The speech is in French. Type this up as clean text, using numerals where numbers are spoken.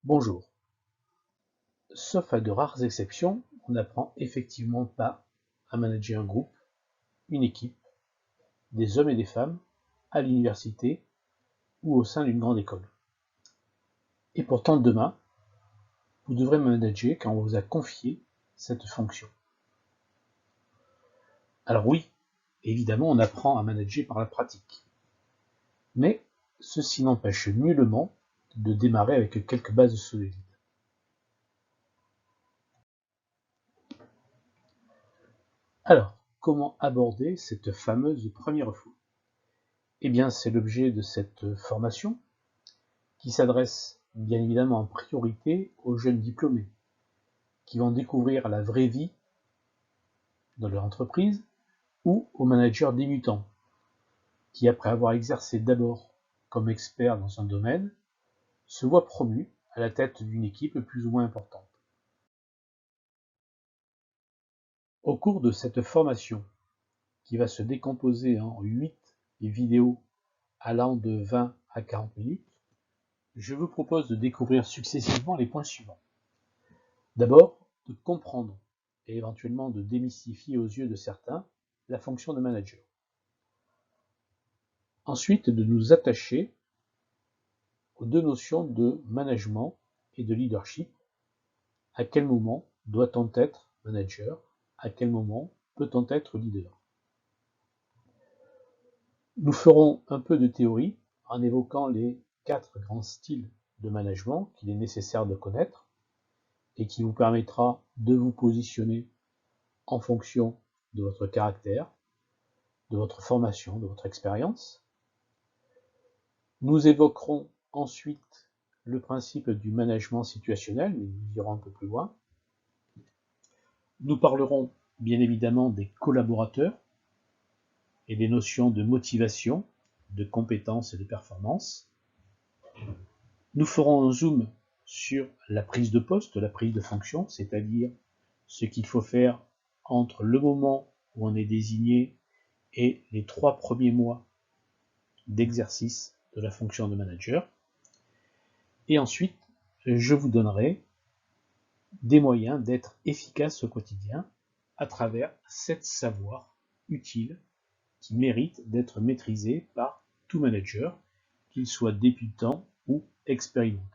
Bonjour. Sauf à de rares exceptions, on n'apprend effectivement pas à manager un groupe, une équipe, des hommes et des femmes, à l'université ou au sein d'une grande école. Et pourtant demain, vous devrez manager quand on vous a confié cette fonction. Alors oui, évidemment on apprend à manager par la pratique. Mais ceci n'empêche nullement de démarrer avec quelques bases solides. Alors, comment aborder cette fameuse première fois? Eh bien, c'est l'objet de cette formation qui s'adresse bien évidemment en priorité aux jeunes diplômés qui vont découvrir la vraie vie dans leur entreprise ou aux managers débutants qui, après avoir exercé d'abord comme expert dans un domaine, se voient promus à la tête d'une équipe plus ou moins importante. Au cours de cette formation, qui va se décomposer en 8 vidéos allant de 20 à 40 minutes, je vous propose de découvrir successivement les points suivants. D'abord, de comprendre et éventuellement de démystifier aux yeux de certains la fonction de manager. Ensuite, de nous attacher aux deux notions de management et de leadership. À quel moment doit-on être manager? À quel moment peut-on être leader? Nous ferons un peu de théorie en évoquant les 4 grands styles de management qu'il est nécessaire de connaître et qui vous permettra de vous positionner en fonction de votre caractère, de votre formation, de votre expérience. Nous évoquerons ensuite le principe du management situationnel, mais nous irons un peu plus loin. Nous parlerons bien évidemment des collaborateurs et des notions de motivation, de compétence et de performance. Nous ferons un zoom sur la prise de poste, la prise de fonction, c'est-à-dire ce qu'il faut faire entre le moment où on est désigné et les 3 premiers mois d'exercice de la fonction de manager. Et ensuite, je vous donnerai des moyens d'être efficace au quotidien à travers 7 savoirs utiles qui méritent d'être maîtrisés par tout manager, qu'il soit débutant ou expérimenté.